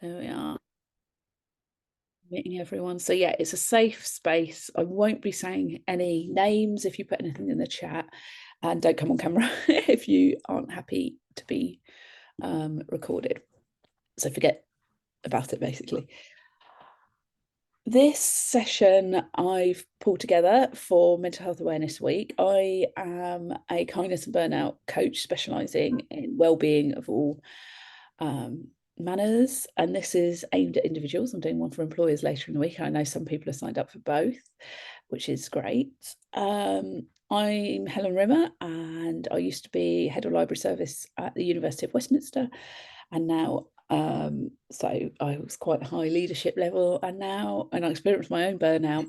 There we are. Meeting everyone. So yeah, it's a safe space. I won't be saying any names if you put anything in the chat, and don't come on camera if you aren't happy to be recorded. So forget about it, basically. This session I've pulled together for Mental Health Awareness Week. I am a kindness and burnout coach specialising in well-being of all manners, and this is aimed at individuals. I'm doing one for employers later in the week. I know some people are signed up for both, which is great. I'm Helen Rimmer, and I used to be head of library service at the University of Westminster, and now so I was quite high leadership level, and I experienced my own burnout,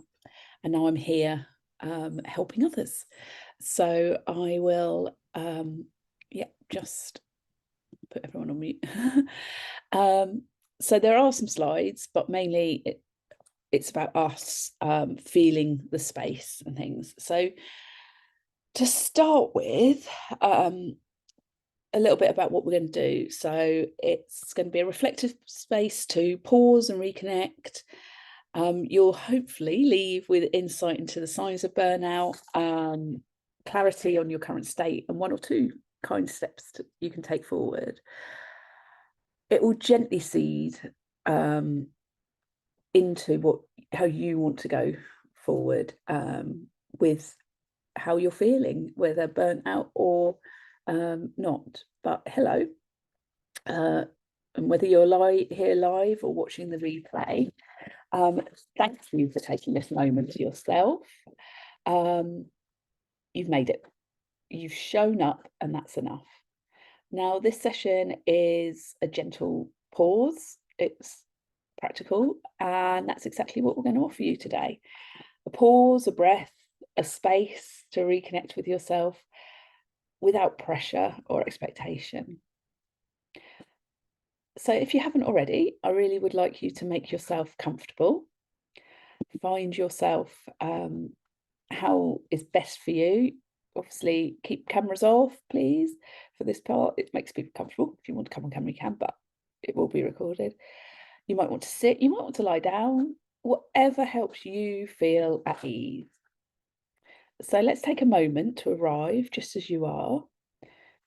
and now I'm here helping others. So I will just put everyone on mute. So there are some slides, but mainly it's about us feeling the space and things. So to start with, a little bit about what we're going to do. So it's going to be a reflective space to pause and reconnect. You'll hopefully leave with insight into the signs of burnout, clarity on your current state, and one or two kind steps you can take forward. It will gently seed into how you want to go forward with how you're feeling, whether burnt out or not. But hello, and whether you're here live or watching the replay, thank you for taking this moment to yourself. You've made it. You've shown up, and that's enough. Now, this session is a gentle pause. It's practical, and that's exactly what we're going to offer you today. A pause, a breath, a space to reconnect with yourself without pressure or expectation. So if you haven't already, I really would like you to make yourself comfortable. Find yourself how is best for you. Obviously, keep cameras off, please, for this part. It makes people comfortable. If you want to come on camera, you can, but it will be recorded. You might want to sit, you might want to lie down, whatever helps you feel at ease. So let's take a moment to arrive just as you are.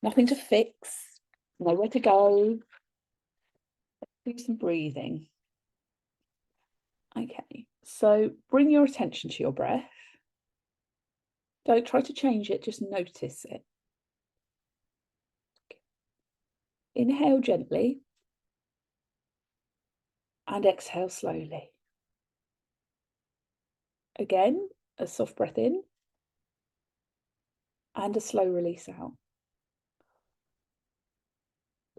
Nothing to fix, nowhere to go. Do some breathing. Okay, so bring your attention to your breath. Don't try to change it, just notice it. Inhale gently and exhale slowly. Again, a soft breath in and a slow release out.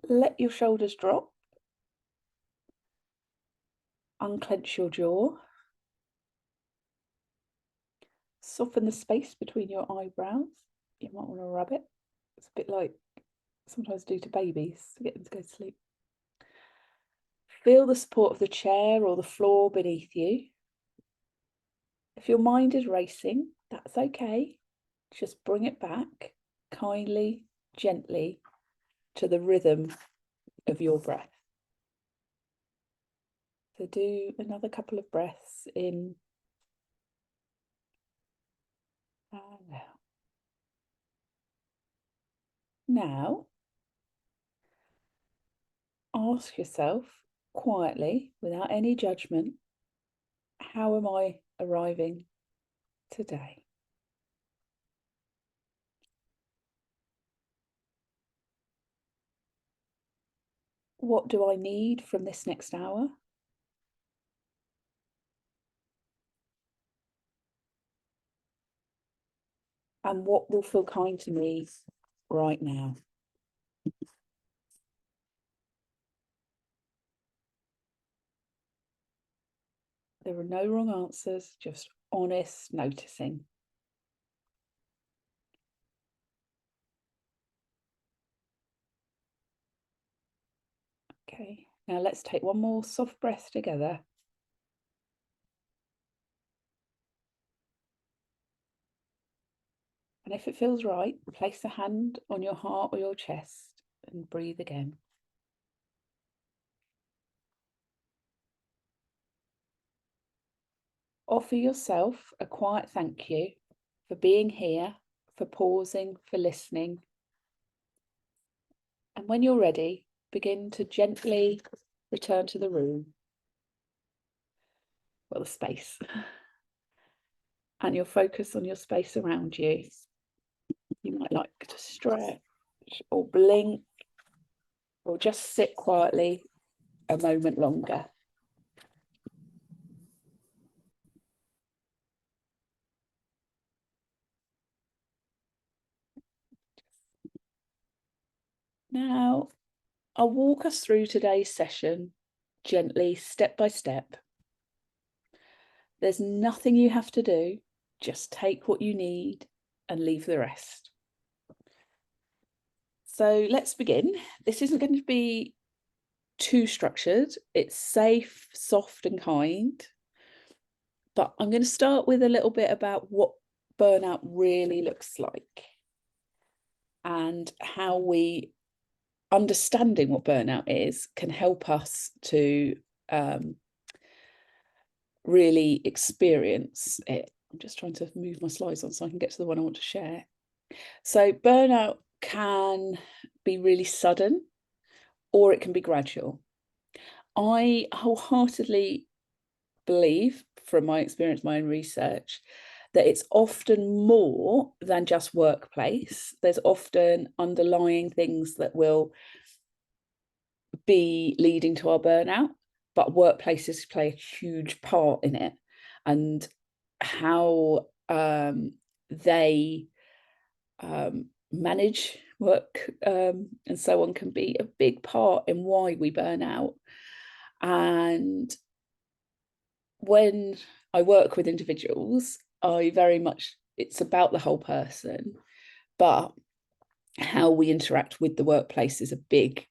Let your shoulders drop. Unclench your jaw. Soften the space between your eyebrows. You might want to rub it. It's a bit like sometimes do to babies to get them to go to sleep. Feel the support of the chair or the floor beneath you. If your mind is racing, that's okay. Just bring it back kindly, gently to the rhythm of your breath. So do another couple of breaths in and out. Now, ask yourself quietly, without any judgment, how am I arriving today? What do I need from this next hour? And what will feel kind to me right now? There are no wrong answers, just honest noticing. Okay, now let's take one more soft breath together. And if it feels right, place a hand on your heart or your chest and breathe again. Offer yourself a quiet thank you for being here, for pausing, for listening. And when you're ready, begin to gently return to the room, well, the space, and you'll focus on your space around you. You might like to stretch or blink or just sit quietly a moment longer. Now, I'll walk us through today's session gently, step by step. There's nothing you have to do. Just take what you need and leave the rest. So let's begin. This isn't going to be too structured. It's safe, soft, and kind. But I'm going to start with a little bit about what burnout really looks like and how we understanding what burnout is can help us to really experience it. I'm just trying to move my slides on so I can get to the one I want to share. So burnout can be really sudden or it can be gradual. I wholeheartedly believe, from my experience, my own research, that it's often more than just workplace. There's often underlying things that will be leading to our burnout, but workplaces play a huge part in it, and how they manage work and so on can be a big part in why we burn out. And when I work with individuals, I very much, it's about the whole person, but how we interact with the workplace is a big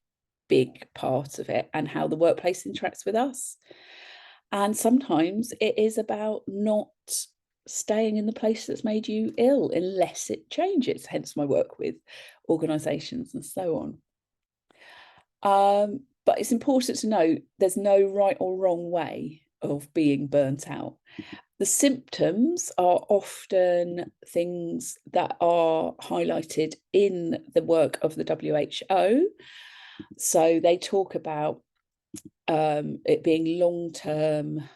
part of it, and how the workplace interacts with us. And sometimes it is about not staying in the place that's made you ill unless it changes, hence my work with organizations and so on. But it's important to know there's no right or wrong way of being burnt out. The symptoms are often things that are highlighted in the work of the WHO. So they talk about it being long-term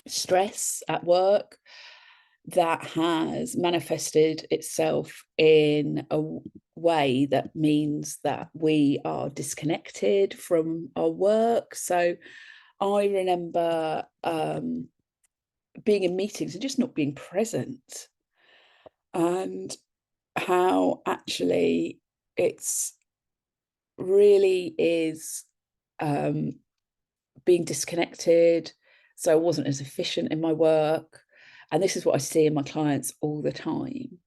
stress at work that has manifested itself in a way that means that we are disconnected from our work. So I remember being in meetings and just not being present, and how actually it's really is being disconnected. So I wasn't as efficient in my work. And this is what I see in my clients all the time.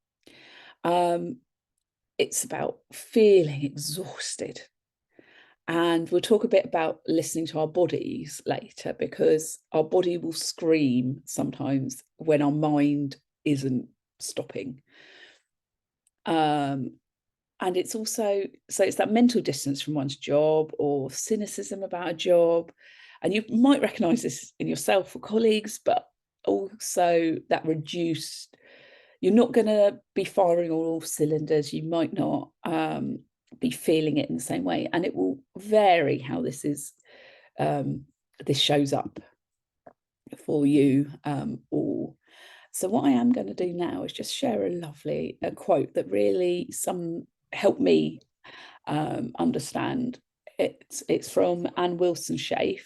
It's about feeling exhausted. And we'll talk a bit about listening to our bodies later, because our body will scream sometimes when our mind isn't stopping. And it's also, so it's that mental distance from one's job or cynicism about a job. And you might recognize this in yourself or colleagues, but also that reduced, you're not going to be firing all cylinders. You might not be feeling it in the same way. And it will vary how this is, this shows up for you all. So what I am going to do now is just share a quote that really helped me understand. It's from Anne Wilson Schaaf,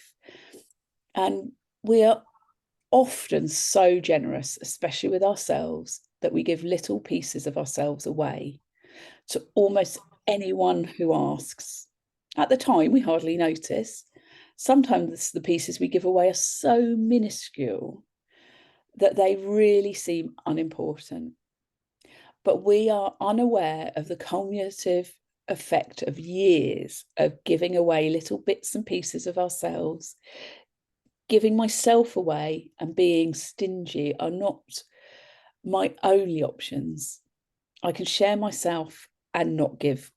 and we are often so generous, especially with ourselves, that we give little pieces of ourselves away to almost anyone who asks. At the time, we hardly notice. Sometimes the pieces we give away are so minuscule that they really seem unimportant. But we are unaware of the cumulative effect of years of giving away little bits and pieces of ourselves. Giving myself away and being stingy are not my only options. I can share myself and not give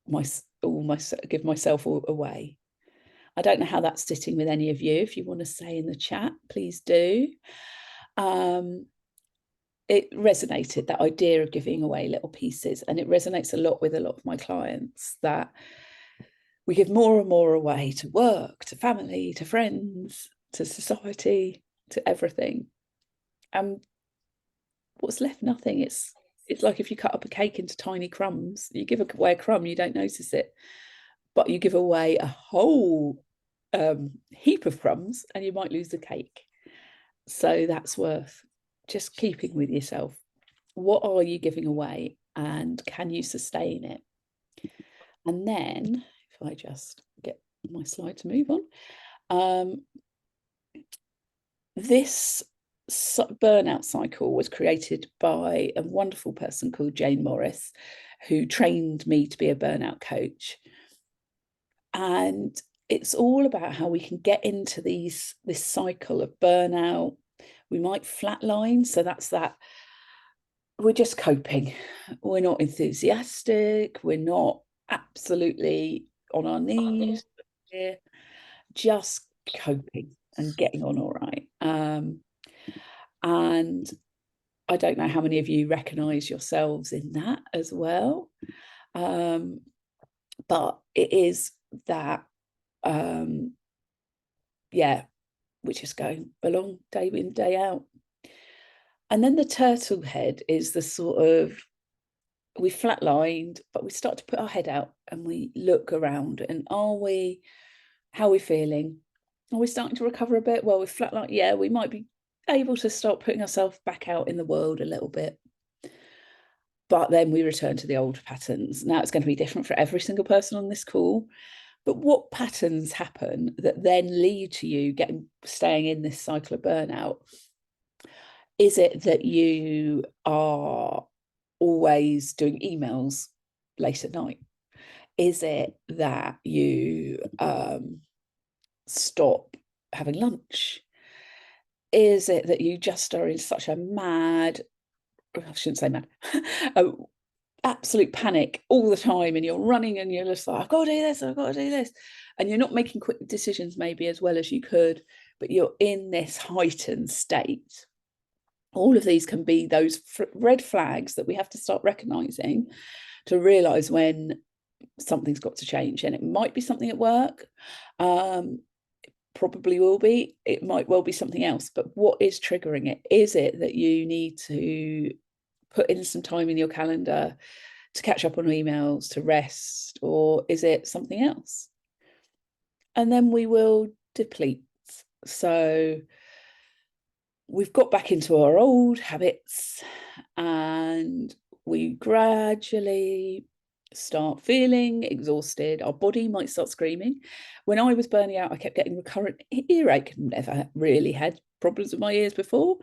myself away. I don't know how that's sitting with any of you. If you want to say in the chat, please do. It resonated, that idea of giving away little pieces, and it resonates a lot with a lot of my clients, that we give more and more away to work, to family, to friends, to society, to everything. And what's left? Nothing. It's like if you cut up a cake into tiny crumbs, you give away a crumb, you don't notice it, but you give away a whole heap of crumbs and you might lose the cake. So that's worth just keeping with yourself. What are you giving away, and can you sustain it? And then if I just get my slide to move on, this burnout cycle was created by a wonderful person called Jane Morris, who trained me to be a burnout coach. And it's all about how we can get into this cycle of burnout. We might flatline, so that's that we're just coping. We're not enthusiastic. We're not absolutely on our knees. We're just coping and getting on all right. And I don't know how many of you recognise yourselves in that as well. But it is that, yeah, we're just going along day in, day out. And then the turtle head is the sort of, we flatlined, but we start to put our head out and we look around, and how are we feeling? Are we starting to recover a bit? Well, we're flatlined. Yeah, we might be able to start putting ourselves back out in the world a little bit. But then we return to the old patterns. Now it's going to be different for every single person on this call. But what patterns happen that then lead to you staying in this cycle of burnout? Is it that you are always doing emails late at night? Is it that you stop having lunch? Is it that you just are in such a mad, I shouldn't say mad, absolute panic all the time, and you're running and you're just like, I've got to do this, I've got to do this. And you're not making quick decisions maybe as well as you could, but you're in this heightened state. All of these can be those red flags that we have to start recognizing to realize when something's got to change. And it might be something at work, probably will be, it might well be something else, but what is triggering it? Is it that you need to put in some time in your calendar to catch up on emails, to rest, or is it something else? And then we will deplete. So we've got back into our old habits and we gradually start feeling exhausted. Our body might start screaming. When I was burning out, I kept getting recurrent earache. Never really had problems with my ears before,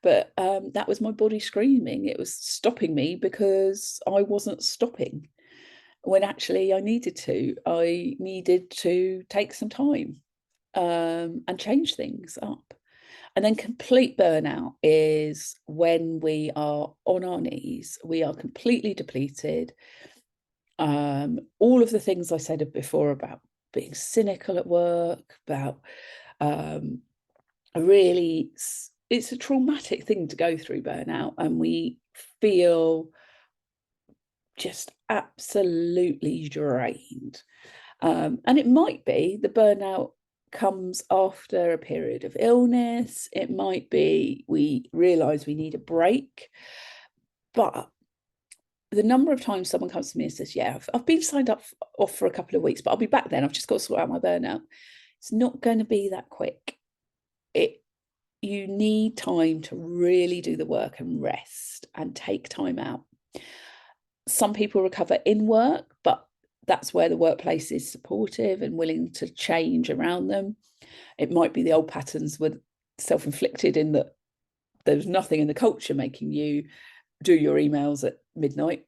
but that was my body screaming. It was stopping me because I wasn't stopping when actually I needed to. I needed to take some time and change things up. And then complete burnout is when we are on our knees, we are completely depleted. All of the things I said before about being cynical at work, about it's a traumatic thing to go through burnout, and we feel just absolutely drained. And it might be the burnout comes after a period of illness. It might be we realize we need a break. But the number of times someone comes to me and says, yeah, I've been signed off for a couple of weeks, but I'll be back then. I've just got to sort out my burnout. It's not going to be that quick. You need time to really do the work and rest and take time out. Some people recover in work, but that's where the workplace is supportive and willing to change around them. It might be the old patterns were self-inflicted, in that there's nothing in the culture making you do your emails at midnight,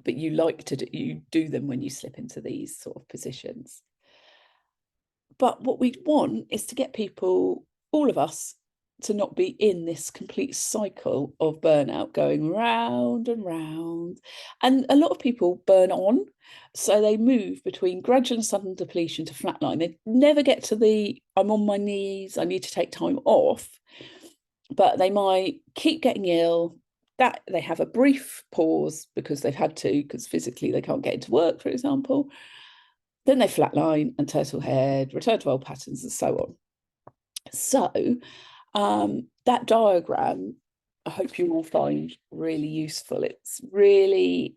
but you do them when you slip into these sort of positions. But what we want is to get people, all of us, to not be in this complete cycle of burnout going round and round. And a lot of people burn on, so they move between gradual and sudden depletion to flatline. They never get to the I'm on my knees, I need to take time off, but they might keep getting ill. That they have a brief pause because they've had to, because physically they can't get into work, for example. Then they flatline and turtle head, return to old patterns, and so on. So that diagram, I hope you all find really useful. It's really,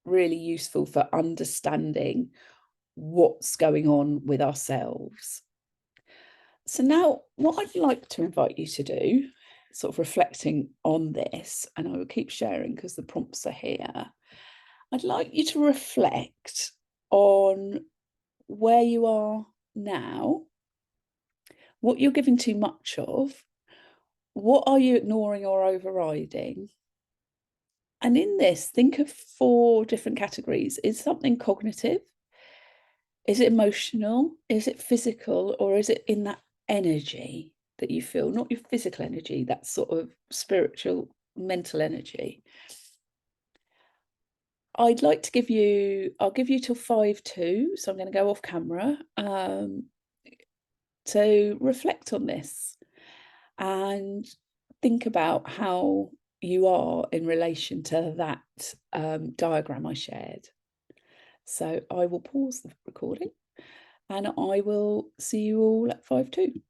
really useful for understanding what's going on with ourselves. So now what I'd like to invite you to do, sort of reflecting on this, and I will keep sharing because the prompts are here. I'd like you to reflect on where you are now, what you're giving too much of, what are you ignoring or overriding? And in this, think of 4 different categories. Is something cognitive? Is it emotional? Is it physical? Or is it in that energy that you feel? Not your physical energy, that sort of spiritual, mental energy. I'd like to give you, I'll give you till 5-2. So I'm going to go off camera to reflect on this and think about how you are in relation to that diagram I shared. So I will pause the recording and I will see you all at 5-2.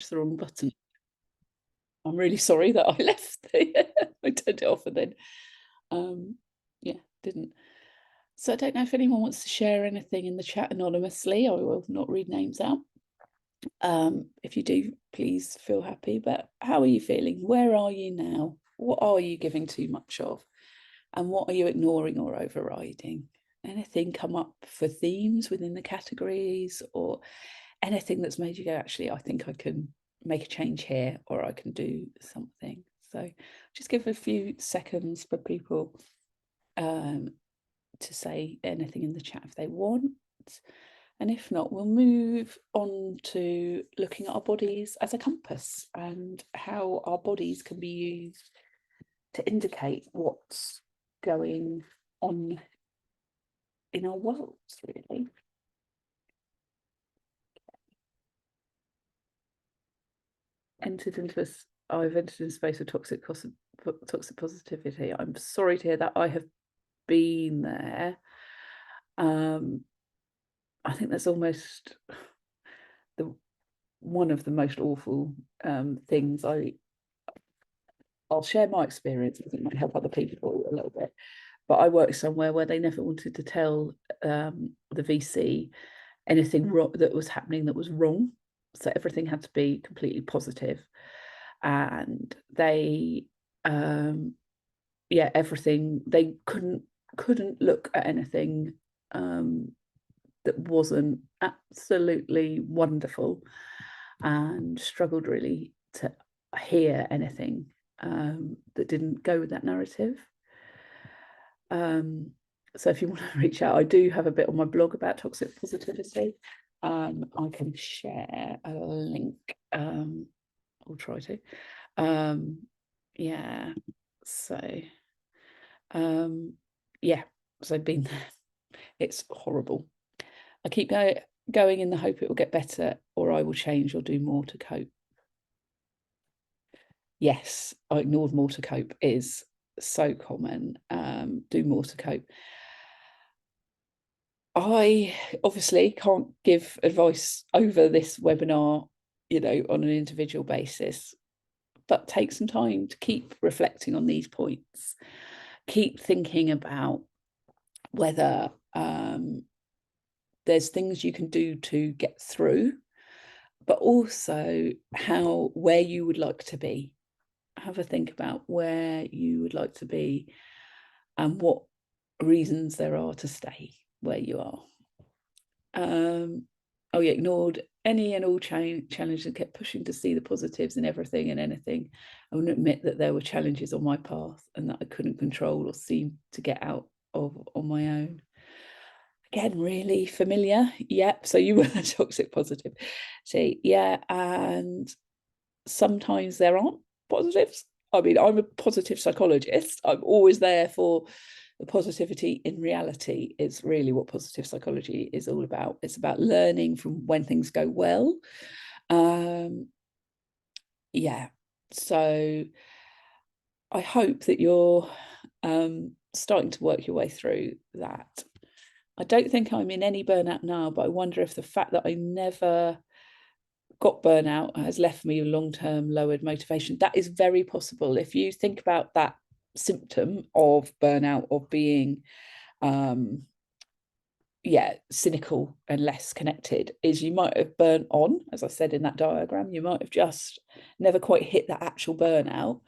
the wrong button. I'm really sorry that I left I turned it off and then yeah, didn't. So I don't know if anyone wants to share anything in the chat anonymously. I will not read names out. If you do, please feel happy. But how are you feeling? Where are you now? What are you giving too much of? And what are you ignoring or overriding? Anything come up for themes within the categories, or anything that's made you go, actually, I think I can make a change here, or I can do something. So just give a few seconds for people to say anything in the chat if they want. And if not, we'll move on to looking at our bodies as a compass and how our bodies can be used to indicate what's going on in our worlds, really. I've entered into a space of toxic positivity. I'm sorry to hear that. I have been there. I think that's almost one of the most awful things. I'll share my experience. I think it might help other people a little bit. But I worked somewhere where they never wanted to tell the VC anything that was happening that was wrong. So everything had to be completely positive. And they, everything, they couldn't look at anything that wasn't absolutely wonderful, and struggled really to hear anything that didn't go with that narrative. So if you want to reach out, I do have a bit on my blog about toxic positivity. I can share a link. I'll try to. Yeah. So so I've been there. It's horrible. I keep going in the hope it will get better, or I will change or do more to cope. Yes, I ignored more to cope is so common. Do more to cope. I obviously can't give advice over this webinar, on an individual basis, but take some time to keep reflecting on these points. Keep thinking about whether there's things you can do to get through, but also where you would like to be. Have a think about where you would like to be and what reasons there are to stay where you are. You ignored any and all challenges and kept pushing to see the positives in everything and anything. I wouldn't admit that there were challenges on my path and that I couldn't control or seem to get out of on my own. Again, really familiar. Yep. So you were a toxic positive. See, yeah. And sometimes there aren't positives. I mean, I'm a positive psychologist. I'm always there for the positivity in reality. Is really what positive psychology is all about. It's about learning from when things go well. So I hope that you're starting to work your way through that. I don't think I'm in any burnout now, but I wonder if the fact that I never got burnout has left me long-term lowered motivation. That is very possible. If you think about that symptom of burnout, of being cynical and less connected, is you might have burnt on, as I said in that diagram. You might have just never quite hit that actual burnout,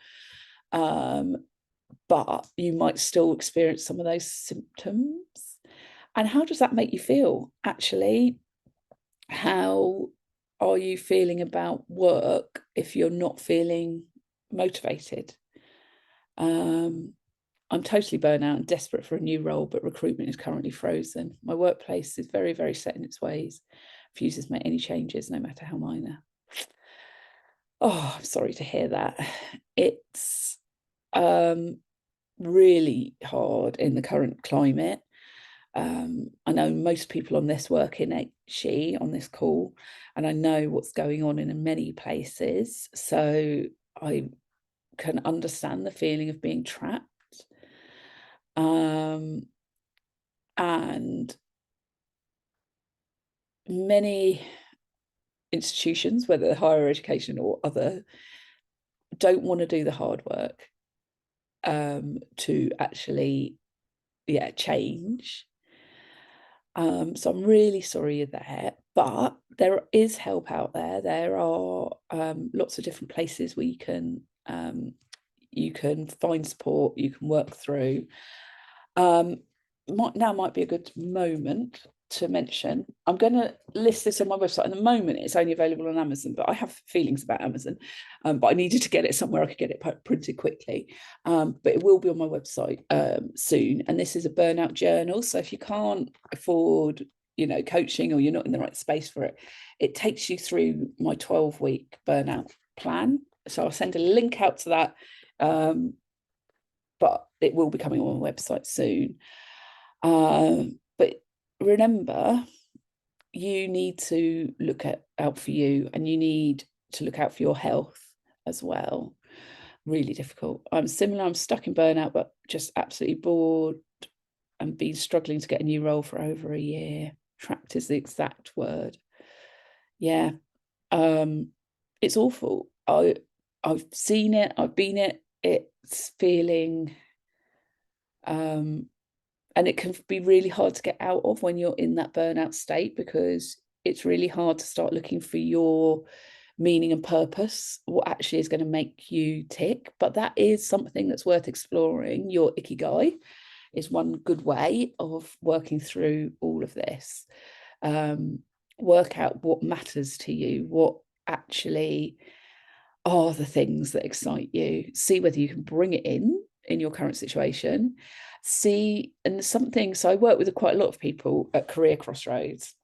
but you might still experience some of those symptoms. And how does that make you feel? Actually, how are you feeling about work if you're not feeling motivated? I'm totally burnt out and desperate for a new role, but recruitment is currently frozen. My workplace is very, very set in its ways. Refuses to make any changes, no matter how minor. Oh, I'm sorry to hear that. It's really hard in the current climate. I know most people on this work in HE on this call, and I know what's going on in many places. So I can understand the feeling of being trapped. And many institutions, whether they're higher education or other, don't want to do the hard work to actually, change. So I'm really sorry you're there, but there is help out there. There are lots of different places where you can find support, you can work through. Now might be a good moment to mention, I'm going to list this on my website. At the moment, it's only available on Amazon, but I have feelings about Amazon. But I needed to get it somewhere I could get it printed quickly. But it will be on my website soon. And this is a burnout journal. So if you can't afford, coaching, or you're not in the right space for it, it takes you through my 12-week burnout plan. So I'll send a link out to that. But it will be coming on my website soon. But remember, you need to look out for you, and you need to look out for your health as well. Really difficult. I'm similar. I'm stuck in burnout, but just absolutely bored and been struggling to get a new role for over a year. Trapped is the exact word. Yeah. It's awful. I've seen it. I've been it. It's feeling and it can be really hard to get out of when you're in that burnout state, because it's really hard to start looking for your meaning and purpose, what actually is going to make you tick. But that is something that's worth exploring. Your ikigai is one good way of working through all of this. Work out what matters to you, what actually are the things that excite you. See whether you can bring it in your current situation. And something, so I work with quite a lot of people at career crossroads.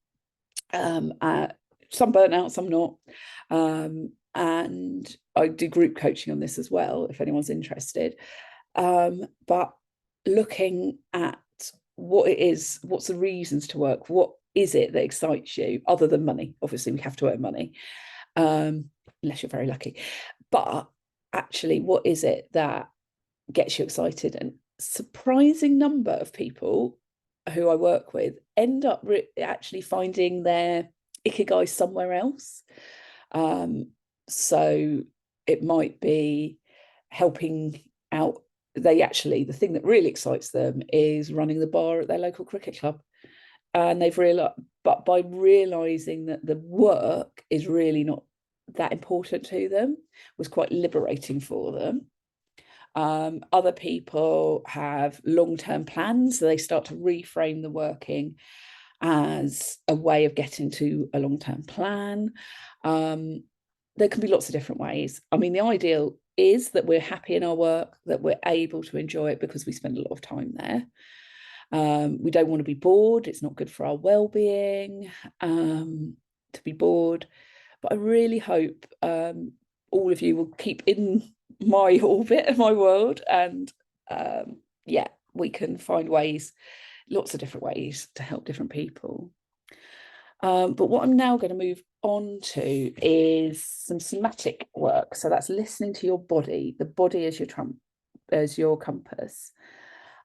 Some burnt out, some not. And I do group coaching on this as well, if anyone's interested. But looking at what it is, what's the reasons to work, what is it that excites you, other than money? Obviously, we have to earn money, unless you're very lucky. But actually, what is it that gets you excited? And surprising number of people who I work with end up actually finding their ikigai somewhere else. So it might be helping out. The thing that really excites them is running the bar at their local cricket club. And they've realized, but by realizing that the work is really not that important to them, was quite liberating for them. Other people have long-term plans, so they start to reframe the working as a way of getting to a long-term plan. There can be lots of different ways. I mean, the ideal is that we're happy in our work, that we're able to enjoy it because we spend a lot of time there. We don't want to be bored. It's not good for our well-being to be bored. But I really hope all of you will keep in my orbit of my world, and we can find ways, lots of different ways to help different people. But what I'm now going to move on to is some somatic work. So that's listening to your body. The body is your compass.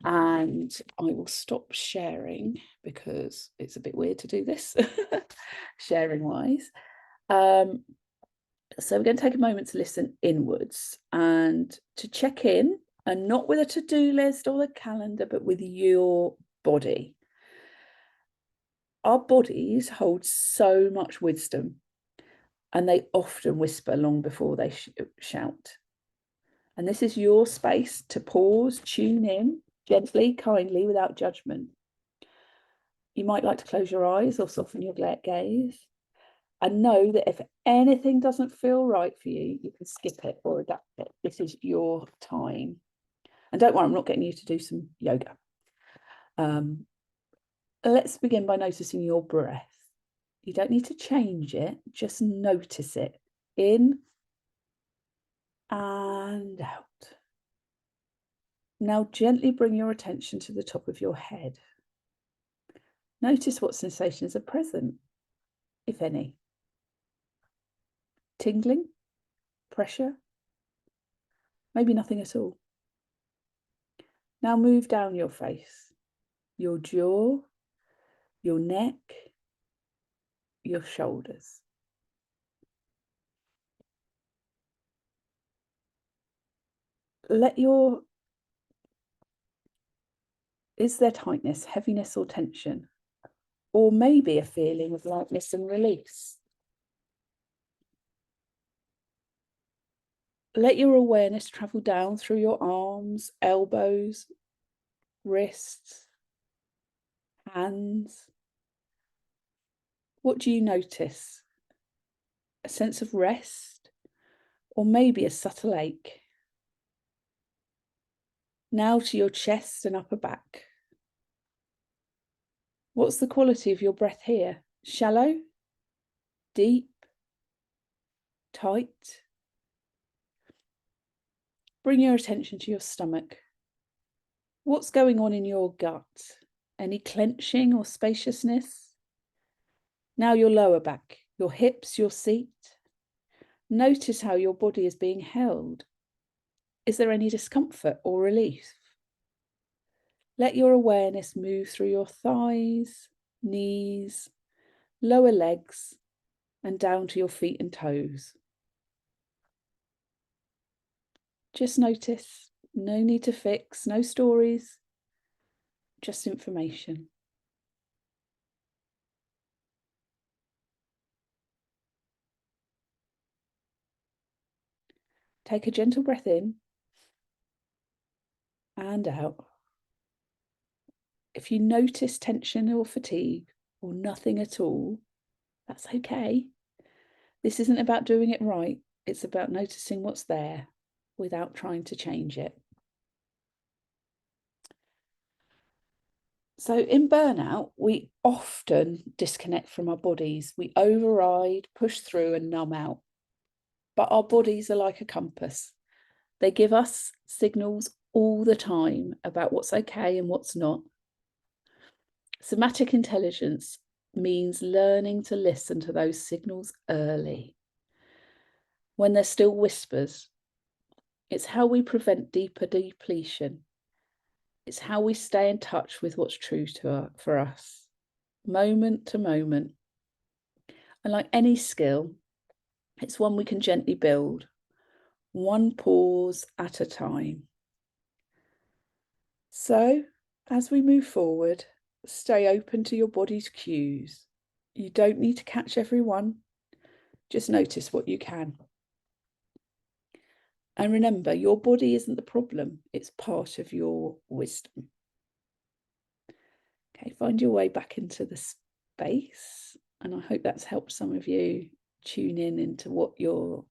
And I will stop sharing because it's a bit weird to do this sharing wise. So we're going to take a moment to listen inwards and to check in, and not with a to-do list or a calendar, but with your body. Our bodies hold so much wisdom, and they often whisper long before they shout. And this is your space to pause, tune in, gently, kindly, without judgment. You might like to close your eyes or soften your gaze, and know that if anything doesn't feel right for you, you can skip it or adapt it. This is your time. And don't worry, I'm not getting you to do some yoga. Let's begin by noticing your breath. You don't need to change it, just notice it. In and out. Now gently bring your attention to the top of your head. Notice what sensations are present, if any. Tingling, pressure, maybe nothing at all. Now move down your face, your jaw, your neck, your shoulders. Is there tightness, heaviness, or tension? Or maybe a feeling of lightness and release? Let your awareness travel down through your arms, elbows, wrists, hands. What do you notice? A sense of rest, or maybe a subtle ache? Now to your chest and upper back. What's the quality of your breath here? Shallow, deep, tight? Bring your attention to your stomach. What's going on in your gut? Any clenching or spaciousness? Now your lower back, your hips, your seat. Notice how your body is being held. Is there any discomfort or relief? Let your awareness move through your thighs, knees, lower legs, and down to your feet and toes. Just notice, no need to fix, no stories, just information. Take a gentle breath in and out. If you notice tension or fatigue or nothing at all, that's okay. This isn't about doing it right. It's about noticing what's there without trying to change it. So in burnout, we often disconnect from our bodies. We override, push through, and numb out. But our bodies are like a compass. They give us signals all the time about what's okay and what's not. Somatic intelligence means learning to listen to those signals early, when they're still whispers. It's how we prevent deeper depletion. It's how we stay in touch with what's true for us, moment to moment. And like any skill, it's one we can gently build, one pause at a time. So, as we move forward, stay open to your body's cues. You don't need to catch everyone, just notice what you can. And remember, your body isn't the problem, it's part of your wisdom. Okay, find your way back into the space. And I hope that's helped some of you tune in into what you're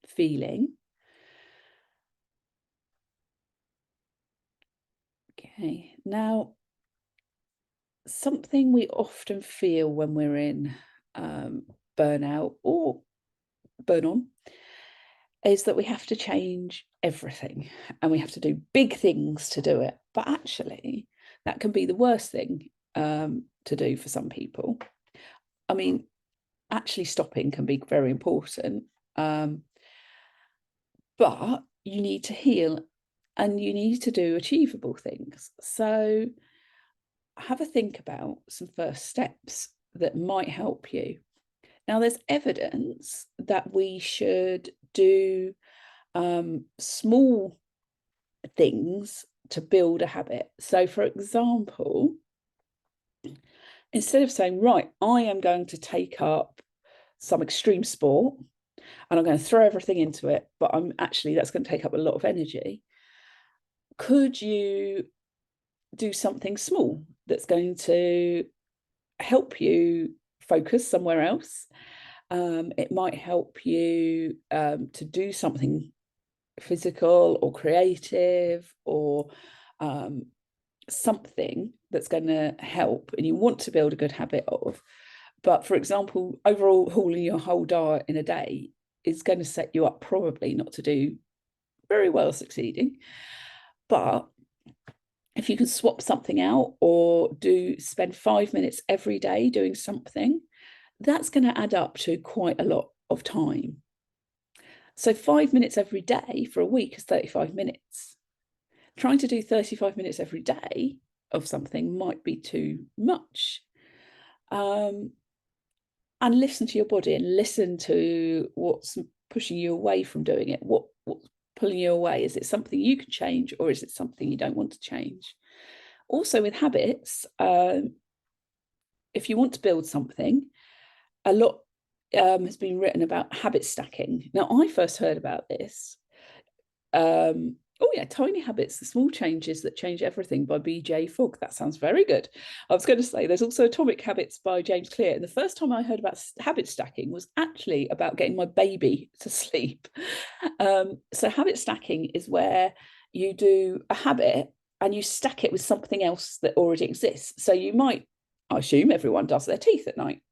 feeling. Okay, now, something we often feel when we're in burnout or burn on is that we have to change everything and we have to do big things to do it. But actually, that can be the worst thing to do for some people. I mean, actually stopping can be very important, but you need to heal and you need to do achievable things. So have a think about some first steps that might help you. Now, there's evidence that we should do small things to build a habit. So, for example, instead of saying, right, I am going to take up some extreme sport and I'm going to throw everything into it, but that's going to take up a lot of energy. Could you do something small that's going to help you focus somewhere else? It might help you to do something physical or creative or something that's going to help and you want to build a good habit of. But for example, overhauling your whole diet in a day is going to set you up probably not to do very well succeeding. But if you can swap something out or spend 5 minutes every day doing something, that's going to add up to quite a lot of time. So 5 minutes every day for a week is 35 minutes. Trying to do 35 minutes every day of something might be too much. And listen to your body and listen to what's pushing you away from doing it. What pulling you away? Is it something you can change, or is it something you don't want to change? Also with habits, if you want to build something, a lot has been written about habit stacking. Now, I first heard about this. Oh yeah, Tiny Habits, the Small Changes That Change Everything by BJ Fogg. That sounds very good. I was going to say there's also Atomic Habits by James Clear. And the first time I heard about habit stacking was actually about getting my baby to sleep. So habit stacking is where you do a habit and you stack it with something else that already exists. So you might, I assume everyone does their teeth at night.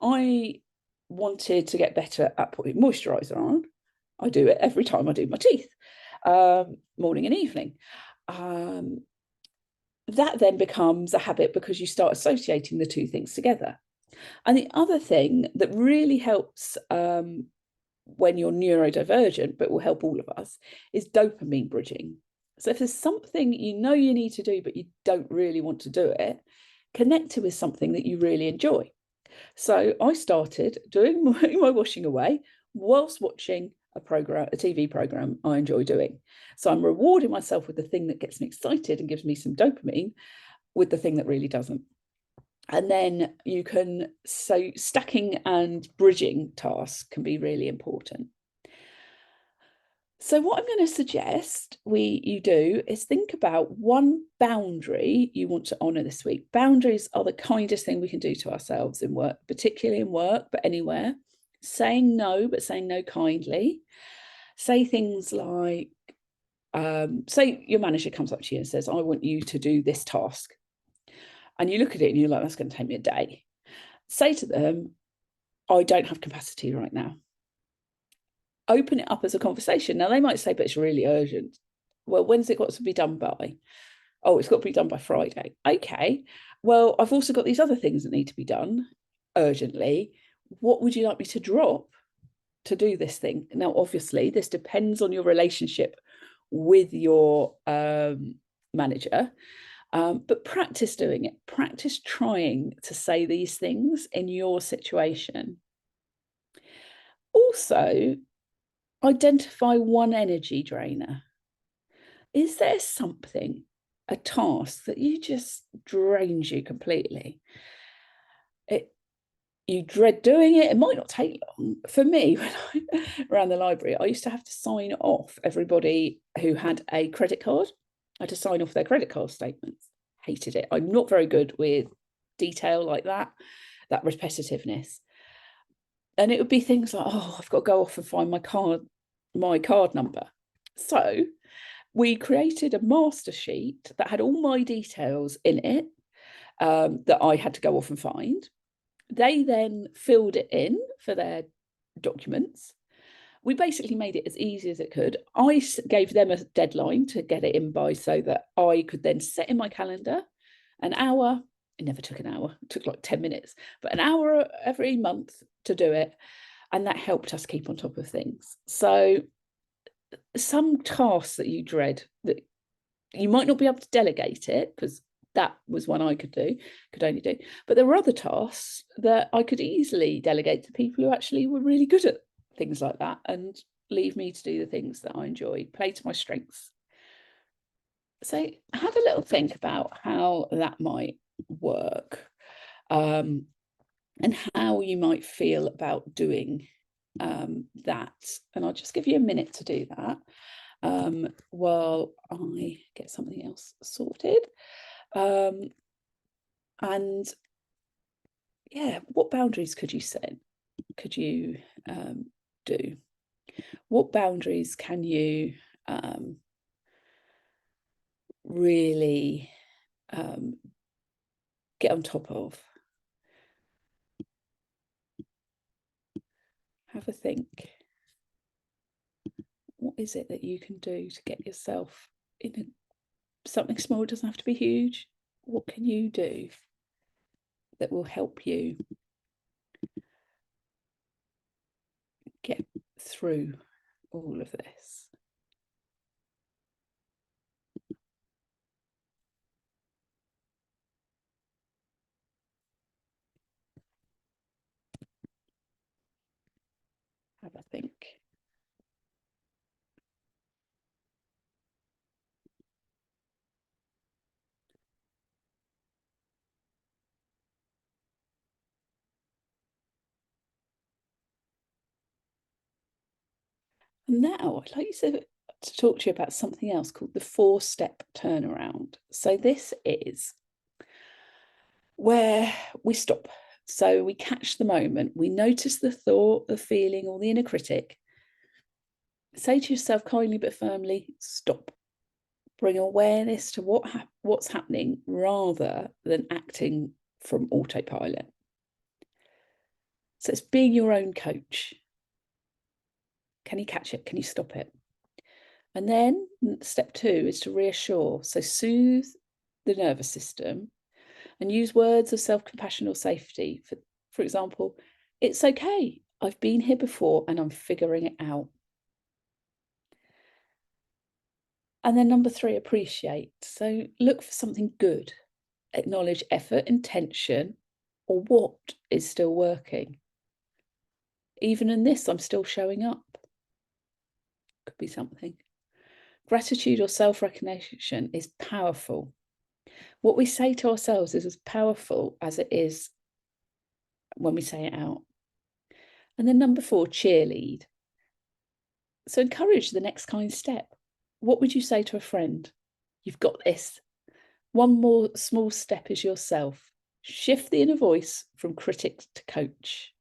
I wanted to get better at putting moisturiser on. I do it every time I do my teeth, morning and evening. That then becomes a habit because you start associating the two things together. And the other thing that really helps when you're neurodivergent, but will help all of us, is dopamine bridging. So if there's something you know you need to do, but you don't really want to do it, connect it with something that you really enjoy. So I started doing my washing away whilst watching a TV program I enjoy doing. So I'm rewarding myself with the thing that gets me excited and gives me some dopamine with the thing that really doesn't. And then so stacking and bridging tasks can be really important. So what I'm going to suggest you do is think about one boundary you want to honour this week. Boundaries are the kindest thing we can do to ourselves in work, particularly in work, but anywhere. Saying no, but saying no kindly. Say things like, say your manager comes up to you and says, I want you to do this task. And you look at it and you're like, that's going to take me a day. Say to them, I don't have capacity right now. Open it up as a conversation. Now, they might say, but it's really urgent. Well, when's it got to be done by? Oh, it's got to be done by Friday. Okay. Well, I've also got these other things that need to be done urgently. What would you like me to drop to do this thing? Now, obviously, this depends on your relationship with your manager, but practice doing it. Practice trying to say these things in your situation. Also, identify one energy drainer. Is there something, a task that you just drains you completely? You dread doing it. It might not take long. For me, when I around the library, I used to have to sign off everybody who had a credit card. I had to sign off their credit card statements. Hated it. I'm not very good with detail like that repetitiveness. And it would be things like, oh, I've got to go off and find my card number. So we created a master sheet that had all my details in it that I had to go off and find. They then filled it in for their documents. We basically made it as easy as it could. I gave them a deadline to get it in by so that I could then set in my calendar an hour. It never took an hour. It took like 10 minutes, but an hour every month to do it. And that helped us keep on top of things. So some tasks that you dread, that you might not be able to delegate it, because that was one I could only do. But there were other tasks that I could easily delegate to people who actually were really good at things like that and leave me to do the things that I enjoy, play to my strengths. So have a little think about how that might work, and how you might feel about doing that. And I'll just give you a minute to do that while I get something else sorted. And yeah, what boundaries could you set? Could you do? What boundaries can you really get on top of? Have a think. What is it that you can do to get yourself in something small? It doesn't have to be huge. What can you do that will help you get through all of this? Have a think. Now I'd like you to talk to you about something else called the 4-step turnaround. So this is where we stop. So we catch the moment, we notice the thought, the feeling, or the inner critic. Say to yourself kindly but firmly, stop. Bring awareness to what's happening rather than acting from autopilot. So it's being your own coach. Can you catch it? Can you stop it? And then step 2 is to reassure. So soothe the nervous system and use words of self-compassion or safety. For example, it's okay. I've been here before and I'm figuring it out. And then number 3, appreciate. So look for something good. Acknowledge effort, intention, or what is still working. Even in this, I'm still showing up. Could be something. Gratitude or self-recognition is powerful. What we say to ourselves is as powerful as it is when we say it out. And then number 4, cheerlead. So encourage the next kind step. What would you say to a friend? You've got this. One more small step is yourself. Shift the inner voice from critic to coach.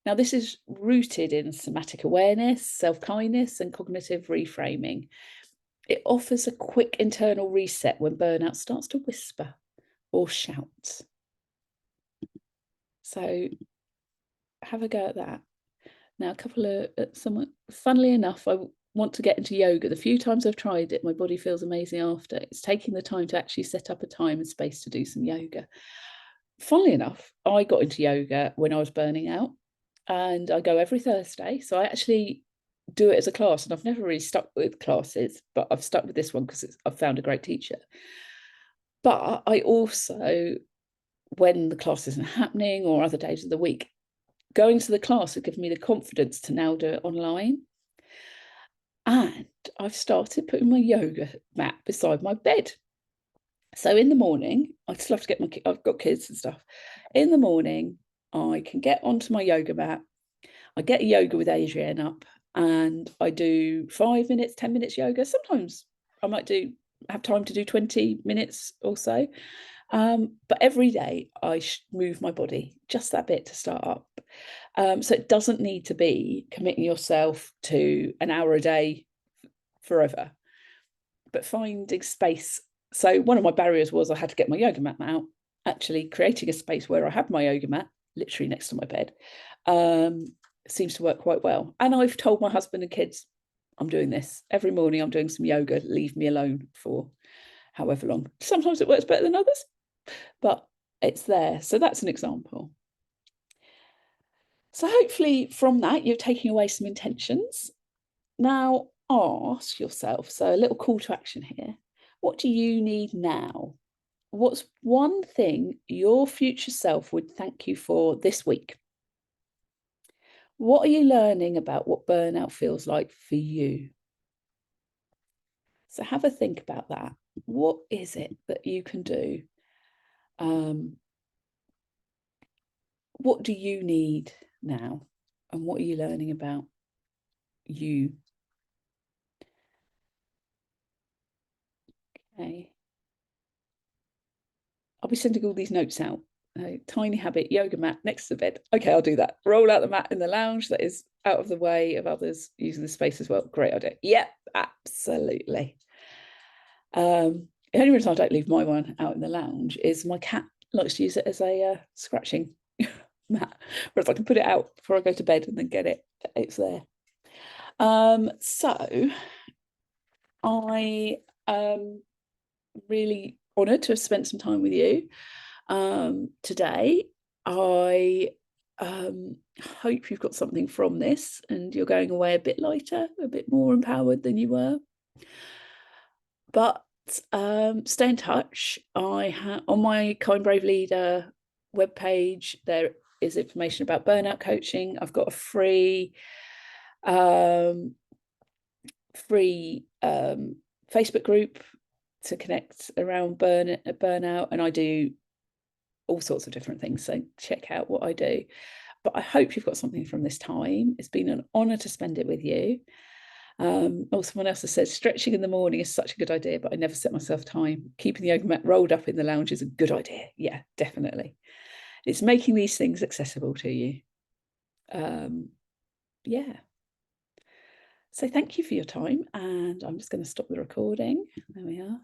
Now, this is rooted in somatic awareness, self-kindness, and cognitive reframing. It offers a quick internal reset when burnout starts to whisper or shout. So have a go at that. Now, a couple of, funnily enough, I want to get into yoga. The few times I've tried it, my body feels amazing after. It's taking the time to actually set up a time and space to do some yoga. Funnily enough, I got into yoga when I was burning out, and I go every Thursday. So I actually do it as a class, and I've never really stuck with classes, but I've stuck with this one because I've found a great teacher. But I also, when the class isn't happening or other days of the week, going to the class has given me the confidence to now do it online. And I've started putting my yoga mat beside my bed. So in the morning, I still have to get I've got kids and stuff. In the morning, I can get onto my yoga mat. I get a yoga with Adrienne up and I do 5 minutes, 10 minutes yoga. Sometimes I might have time to do 20 minutes or so. But every day I move my body just that bit to start up. So it doesn't need to be committing yourself to an hour a day forever, but finding space. So one of my barriers was I had to get my yoga mat out. Actually creating a space where I have my yoga mat literally next to my bed seems to work quite well. And I've told my husband and kids, I'm doing this. Every morning I'm doing some yoga, leave me alone for however long. Sometimes it works better than others, but it's there. So that's an example. So hopefully from that, you're taking away some intentions. Now ask yourself, so a little call to action here. What do you need now? What's one thing your future self would thank you for this week? What are you learning about what burnout feels like for you? So have a think about that. What is it that you can do? What do you need now? And what are you learning about you? Okay. I'll be sending all these notes out. Tiny habit, yoga mat next to the bed. Okay, I'll do that. Roll out the mat in the lounge that is out of the way of others using the space as well. Great idea. Yep, absolutely. The only reason I don't leave my one out in the lounge is my cat likes to use it as a scratching mat, whereas I can put it out before I go to bed and then get it. It's there. So I really honoured to have spent some time with you today. I hope you've got something from this and you're going away a bit lighter, a bit more empowered than you were. But stay in touch. I have on my Kind Brave Leader webpage, there is information about burnout coaching. I've got a free Facebook group to connect around burnout, and I do all sorts of different things, so check out what I do. But I hope you've got something from this time. It's been an honour to spend it with you. Someone else has said stretching in the morning is such a good idea, but I never set myself time. Keeping the yoga mat rolled up in the lounge is a good idea. Yeah, definitely. It's making these things accessible to you. Yeah. So thank you for your time, and I'm just going to stop the recording. There we are.